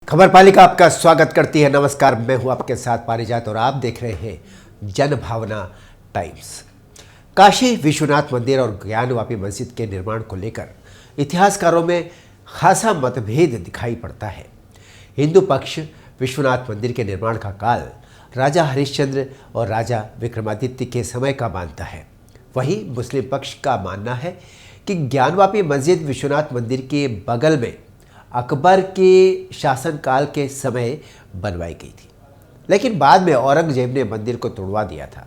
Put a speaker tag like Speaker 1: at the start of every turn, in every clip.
Speaker 1: खबर पालिका आपका स्वागत करती है। नमस्कार, मैं हूं आपके साथ पारिजात और आप देख रहे हैं जन भावना टाइम्स। काशी विश्वनाथ मंदिर और ज्ञानवापी मस्जिद के निर्माण को लेकर इतिहासकारों में खासा मतभेद दिखाई पड़ता है। हिंदू पक्ष विश्वनाथ मंदिर के निर्माण का काल राजा हरिश्चंद्र और राजा विक्रमादित्य के समय का मानता है। वहीं मुस्लिम पक्ष का मानना है कि ज्ञानवापी मस्जिद विश्वनाथ मंदिर के बगल में अकबर के शासनकाल के समय बनवाई गई थी, लेकिन बाद में औरंगजेब ने मंदिर को तोड़वा दिया था।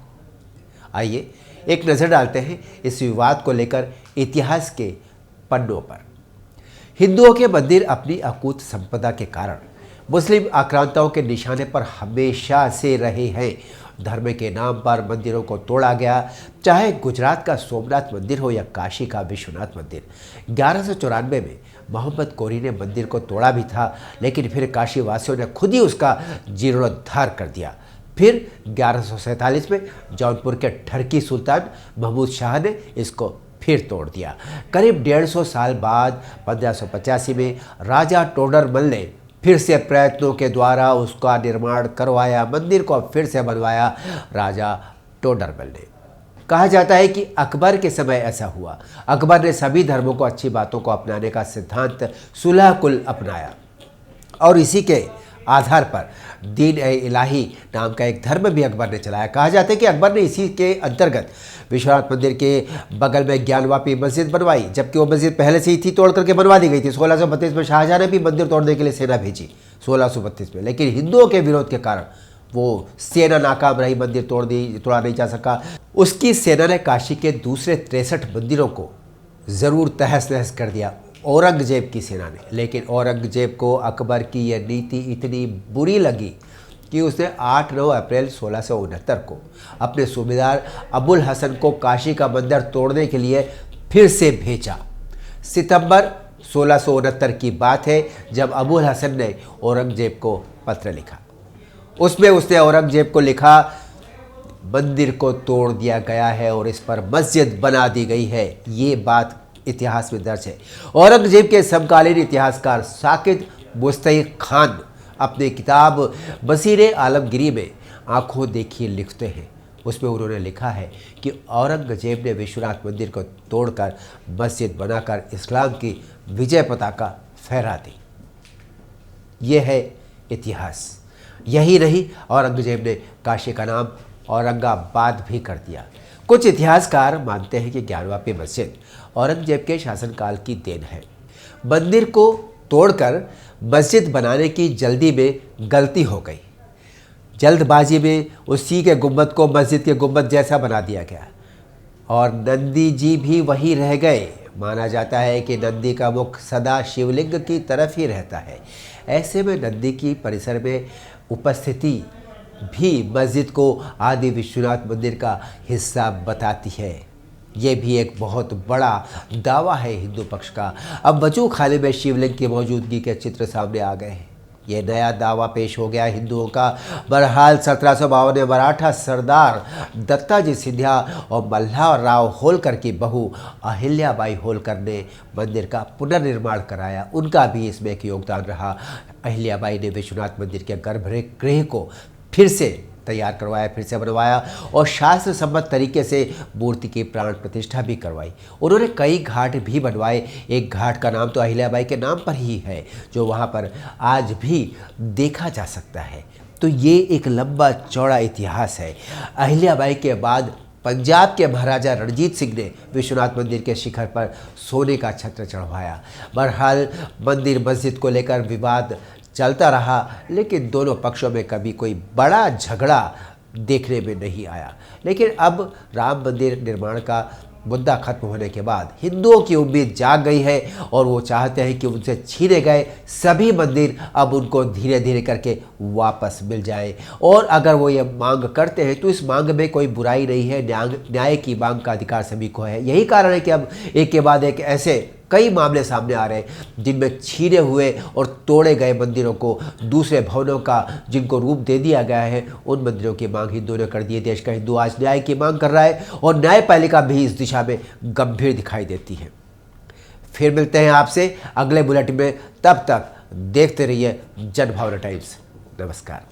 Speaker 1: आइए एक नज़र डालते हैं इस विवाद को लेकर इतिहास के पन्नों पर। हिंदुओं के मंदिर अपनी अकूत संपदा के कारण मुस्लिम आक्रांताओं के निशाने पर हमेशा से रहे हैं। धर्म के नाम पर मंदिरों को तोड़ा गया, चाहे गुजरात का सोमनाथ मंदिर हो या काशी का विश्वनाथ मंदिर। 1194 में मोहम्मद कोरी ने मंदिर को तोड़ा भी था, लेकिन फिर काशी वासियों ने खुद ही उसका जीर्णोद्धार कर दिया। फिर 1147 में जौनपुर के ठरकी सुल्तान महमूद शाह ने इसको फिर तोड़ दिया। करीब 150 साल बाद 1585 में राजा टोडरमल ने फिर से प्रयत्नों के द्वारा उसका निर्माण करवाया। मंदिर को फिर से बनवाया राजा टोडरमल ने। कहा जाता है कि अकबर के समय ऐसा हुआ। अकबर ने सभी धर्मों को अच्छी बातों को अपनाने का सिद्धांत सुलह कुल अपनाया और इसी के आधार पर दीन ए इलाही नाम का एक धर्म भी अकबर ने चलाया। कहा जाता है कि अकबर ने इसी के अंतर्गत विश्वनाथ मंदिर के बगल में ज्ञानवापी मस्जिद बनवाई, जबकि वो मस्जिद पहले से ही थी, तोड़ करके बनवा दी गई थी। 1632 में शाहजहां ने भी मंदिर तोड़ने के लिए सेना भेजी 1632 में, लेकिन हिंदुओं के विरोध के कारण वो सेना नाकाम रही, मंदिर तोड़ा नहीं जा सका। उसकी सेना ने काशी के दूसरे 63 मंदिरों को ज़रूर तहस नहस कर दिया, औरंगजेब की सेना ने। लेकिन औरंगजेब को अकबर की यह नीति इतनी बुरी लगी कि उसने 8-9 अप्रैल 1669 को अपने सूबेदार अबुल हसन को काशी का मंदिर तोड़ने के लिए फिर से भेजा। सितंबर 1669 की बात है जब अबुल हसन ने औरंगजेब को पत्र लिखा। उसमें उसने औरंगजेब को लिखा, मंदिर को तोड़ दिया गया है और इस पर मस्जिद बना दी गई है। ये बात इतिहास में दर्ज है। औरंगजेब के समकालीन इतिहासकार साकिब मुस्तैक खान अपने किताब बसीरे आलमगिरी में आंखों देखिए लिखते हैं। उसमें उन्होंने लिखा है कि औरंगजेब ने विश्वनाथ मंदिर को तोड़कर मस्जिद बनाकर इस्लाम की विजय पताका फहरा दी। ये है इतिहास। यही नहीं, औरंगजेब ने काशी का नाम औरंगाबाद भी कर दिया। कुछ इतिहासकार मानते हैं कि ज्ञानवापी मस्जिद औरंगजेब के शासनकाल की देन है। मंदिर को तोड़कर मस्जिद बनाने की जल्दी में गलती हो गई। जल्दबाजी में उसी के गुंबद को मस्जिद के गुंबद जैसा बना दिया गया और नंदी जी भी वही रह गए। माना जाता है कि नंदी का मुख सदा शिवलिंग की तरफ ही रहता है। ऐसे में नंदी की परिसर में उपस्थिति भी मस्जिद को आदि विश्वनाथ मंदिर का हिस्सा बताती है। ये भी एक बहुत बड़ा दावा है हिंदू पक्ष का। अब वजू खाने में शिवलिंग की मौजूदगी के चित्र सामने आ गए हैं। ये नया दावा पेश हो गया हिंदुओं का। बहरहाल 1752 में मराठा सरदार दत्ताजी सिंधिया और मल्हारराव होलकर की बहू अहिल्याबाई होलकर ने मंदिर का पुनर्निर्माण कराया। उनका भी इसमें एक योगदान रहा। अहिल्याबाई ने विश्वनाथ मंदिर के गर्भगृह को फिर से तैयार करवाया, फिर से बनवाया और शास्त्र सम्मत तरीके से मूर्ति की प्राण प्रतिष्ठा भी करवाई। उन्होंने कई घाट भी बनवाए। एक घाट का नाम तो अहिल्याबाई के नाम पर ही है, जो वहाँ पर आज भी देखा जा सकता है। तो ये एक लंबा चौड़ा इतिहास है। अहिल्याबाई के बाद पंजाब के महाराजा रणजीत सिंह ने विश्वनाथ मंदिर के शिखर पर सोने का छत्र चढ़वाया। बहरहाल मंदिर मस्जिद को लेकर विवाद चलता रहा, लेकिन दोनों पक्षों में कभी कोई बड़ा झगड़ा देखने में नहीं आया। लेकिन अब राम मंदिर निर्माण का मुद्दा खत्म होने के बाद हिंदुओं की उम्मीद जाग गई है और वो चाहते हैं कि उनसे छीने गए सभी मंदिर अब उनको धीरे धीरे करके वापस मिल जाए। और अगर वो ये मांग करते हैं तो इस मांग में कोई बुराई नहीं है। न्याय की मांग का अधिकार सभी को है। यही कारण है कि अब एक के बाद एक ऐसे कई मामले सामने आ रहे हैं जिनमें छीने हुए और तोड़े गए मंदिरों को दूसरे भवनों का जिनको रूप दे दिया गया है, उन मंदिरों की मांग हिंदुओं ने कर दी है। देश का हिंदू आज न्याय की मांग कर रहा है और न्यायपालिका भी इस दिशा में गंभीर दिखाई देती है। फिर मिलते हैं आपसे अगले बुलेटिन में। तब तक देखते रहिए जनभावना टाइम्स। नमस्कार।